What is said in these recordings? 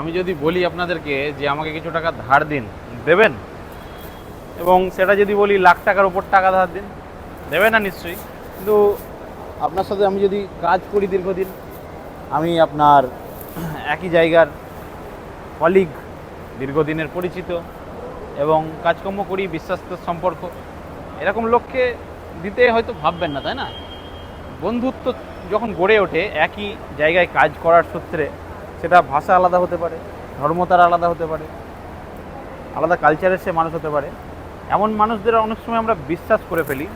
আমি যদি বলি আপনাদেরকে যে আমাকে কিছু টাকা ধার দিন, দেবেন? এবং সেটা যদি বলি লাখ টাকার উপর টাকা ধার দিন, দেবে না নিশ্চয়ই। কিন্তু আপনার সাথে আমি যদি কাজ করি দীর্ঘদিন, আমি আপনার একই জায়গার কলিগ, দীর্ঘদিনের পরিচিত, এবং কাজকর্ম করি, বিশ্বাস্ত সম্পর্ক, এরকম লোককে দিতে হয়তো ভাববেন না, তাই না? বন্ধুত্ব যখন গড়ে ওঠে একই জায়গায় কাজ করার সূত্রে, সেটা ভাষা আলাদা হতে পারে, ধর্ম তার আলাদা হতে পারে, আলাদা কালচারের সে মানুষ হতে পারে, এমন মানুষদের অনেক সময় আমরা বিশ্বাস করে ফেলি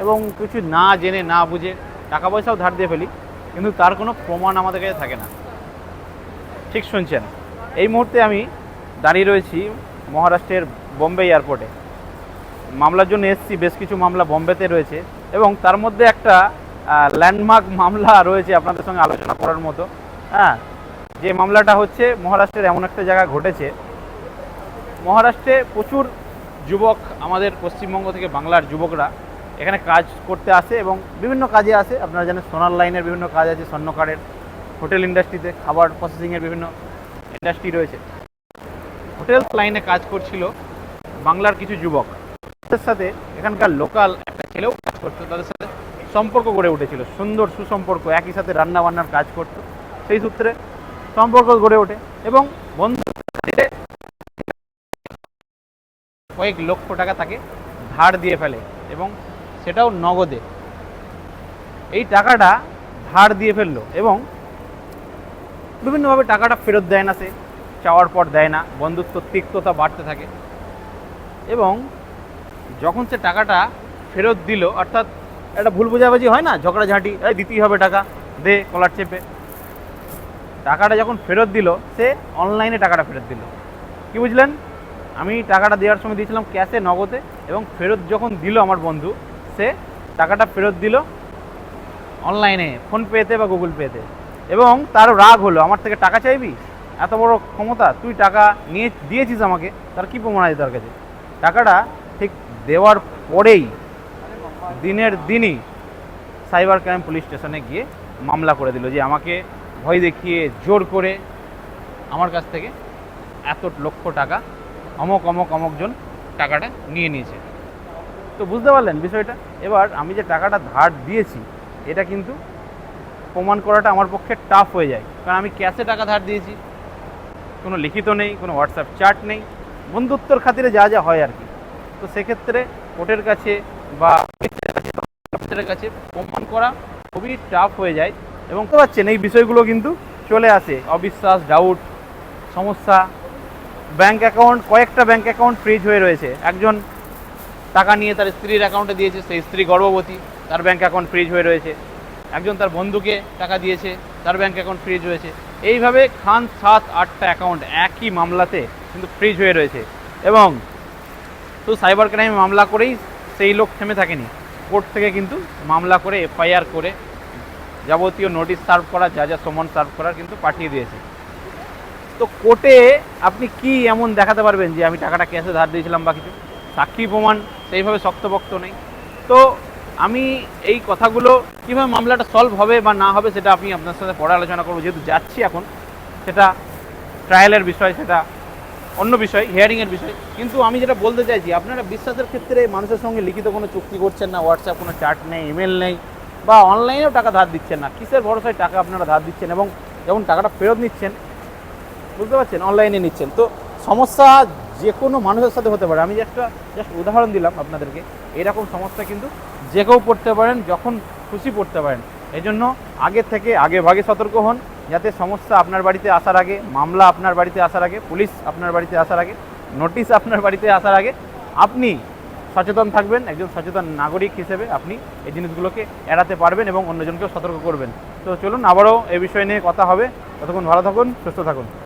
এবং কিছু না জেনে না বুঝে টাকা পয়সাও ধার দিয়ে ফেলি, কিন্তু তার কোনো প্রমাণ আমাদের কাছে থাকে না। ঠিক শুনছেন, এই মুহূর্তে আমি দাঁড়িয়ে রয়েছি মহারাষ্ট্রের বোম্বে এয়ারপোর্টে। মামলার জন্য এসেছি, বেশ কিছু মামলা বোম্বেতে রয়েছে এবং তার মধ্যে একটা ল্যান্ডমার্ক মামলা রয়েছে আপনাদের সঙ্গে আলোচনা করার মতো। হ্যাঁ, যে মামলাটা হচ্ছে মহারাষ্ট্রের এমন একটা জায়গা ঘটেছে। মহারাষ্ট্রে প্রচুর যুবক, আমাদের পশ্চিমবঙ্গ থেকে বাংলার যুবকরা এখানে কাজ করতে আসে এবং বিভিন্ন কাজে আসে। আপনারা জানেন সোনার লাইনের বিভিন্ন কাজ আছে, স্বর্ণকারের, হোটেল ইন্ডাস্ট্রিতে, খাবার প্রসেসিংয়ের বিভিন্ন ইন্ডাস্ট্রি রয়েছে। হোটেল লাইনে কাজ করছিল বাংলার কিছু যুবক, তাদের সাথে এখানকার লোকাল একটা ছেলেও কাজ করতো, তাদের সাথে সম্পর্ক গড়ে উঠেছিল, সুন্দর সুসম্পর্ক, একই সাথে রান্না বান্নার কাজ করতো। সেই সূত্রে সম্পর্ক গড়ে ওঠে এবং বন্ধু কয়েক লক্ষ টাকা তাকে ধার দিয়ে ফেলে এবং সেটাও নগদে। এই টাকাটা ধার দিয়ে ফেললো এবং বিভিন্নভাবে টাকাটা ফেরত দেয় না, সে চাওয়ার পর দেয় না, বন্ধুত্ব তিক্ততা বাড়তে থাকে। এবং যখন সে টাকাটা ফেরত দিল, অর্থাৎ একটা ভুল বোঝাবুঝি হয় না, ঝগড়াঝাঁটি, দিতেই হবে টাকা, দে কলার চেপে, টাকাটা যখন ফেরত দিল, সে অনলাইনে টাকাটা ফেরত দিল। কি বুঝলেন? আমি টাকাটা দেওয়ার সময় দিয়েছিলাম ক্যাশে, নগদে, এবং ফেরত যখন দিল আমার বন্ধু, সে টাকাটা ফেরত দিল অনলাইনে, ফোনপেতে বা গুগল পেতে। এবং তারও রাগ হলো, আমার থেকে টাকা চাইবি, এত বড় ক্ষমতা, তুই টাকা নিয়ে দিয়েছিস আমাকে, তার কী প্রমাণ আছে তার কাছে? টাকাটা ঠিক দেওয়ার পরেই দিনের দিনই সাইবার ক্রাইম পুলিশ স্টেশনে গিয়ে মামলা করে দিল যে আমাকে ভয় দেখিয়ে জোর করে আমার কাছ থেকে এত লক্ষ টাকা অমক অমক অমকজন টাকাটা নিয়ে নিয়েছে। তো বুঝতে পারলেন বিষয়টা? এবার আমি যে টাকাটা ধার দিয়েছি, এটা কিন্তু প্রমাণ করাটা আমার পক্ষে টাফ হয়ে যায়, কারণ আমি ক্যাশে টাকা ধার দিয়েছি, কোনো লিখিত নেই, কোনো হোয়াটসঅ্যাপ চ্যাট নেই, বন্ধুত্বর খাতিরে যা যা হয় আর কি। তো সেক্ষেত্রে কোর্টের কাছে বা অফিসারের কাছে প্রমাণ করা খুবই টাফ হয়ে যায়। এবং বুঝতে পারছেন, এই বিষয়গুলো কিন্তু চলে আসে, অবিশ্বাস, ডাউট, সমস্যা। ব্যাঙ্ক অ্যাকাউন্ট, কয়েকটা ব্যাঙ্ক অ্যাকাউন্ট ফ্রিজ হয়ে রয়েছে। একজন টাকা নিয়ে তার স্ত্রীর অ্যাকাউন্টে দিয়েছে, সেই স্ত্রী গর্ভবতী, তার ব্যাঙ্ক অ্যাকাউন্ট ফ্রিজ হয়ে রয়েছে। একজন তার বন্ধুকে টাকা দিয়েছে, তার ব্যাঙ্ক অ্যাকাউন্ট ফ্রিজ হয়েছে। এইভাবে 7-8টা অ্যাকাউন্ট একই মামলাতে কিন্তু ফ্রিজ হয়ে রয়েছে। এবং তো সাইবার ক্রাইমে মামলা করেই সেই লোক থেমে থাকেনি, কোর্ট থেকে কিন্তু মামলা করে এফআইআর করে যাবতীয় নোটিশ সার্ভ করা, যা যা সমন সার্ভ করার কিন্তু পাঠিয়ে দিয়েছে। তো কোর্টে আপনি কি এমন দেখাতে পারবেন যে আমি টাকাটা ক্যাশে ধার দিয়েছিলাম বা কিছু? সাক্ষী প্রমাণ সেইভাবে শক্তপোক্ত নেই। তো আমি এই কথাগুলো কীভাবে মামলাটা সলভ হবে বা না হবে, সেটা আমি আপনার সাথে পরে আলোচনা করবো। যেহেতু যাচ্ছি এখন, সেটা ট্রায়ালের বিষয়, সেটা অন্য বিষয়, হিয়ারিংয়ের বিষয়। কিন্তু আমি যেটা বলতে চাইছি, আপনারা বিশ্বাসের ক্ষেত্রে মানুষের সঙ্গে লিখিত কোনো চুক্তি করছেন না, হোয়াটসঅ্যাপ কোনো চ্যাট নেই, ইমেল নেই, বা অনলাইনেও টাকা ধার দিচ্ছেন না, কিসের ভরসায় টাকা আপনারা ধার দিচ্ছেন? এবং যখন টাকাটা ফেরত নিচ্ছেন, বুঝতে পারছেন, অনলাইনে নিচ্ছেন। তো সমস্যা যে কোনো মানুষের সাথে হতে পারে। আমি একটা জাস্ট উদাহরণ দিলাম আপনাদেরকে। এরকম সমস্যা কিন্তু যে কেউ পড়তে পারেন, যখন খুশি পড়তে পারেন। এই জন্য আগে থেকে আগে ভাগে সতর্ক হন, যাতে সমস্যা আপনার বাড়িতে আসার আগে, মামলা আপনার বাড়িতে আসার আগে, পুলিশ আপনার বাড়িতে আসার আগে, নোটিশ আপনার বাড়িতে আসার আগে আপনি সচেতন থাকবেন। একজন সচেতন নাগরিক হিসেবে আপনি এই জিনিসগুলোকে এড়াতে পারবেন এবং অন্যজনকেও সতর্ক করবেন। তো চলুন, আবারও এই বিষয় নিয়ে কথা হবে। ততক্ষণ ভালো থাকুন, সুস্থ থাকুন।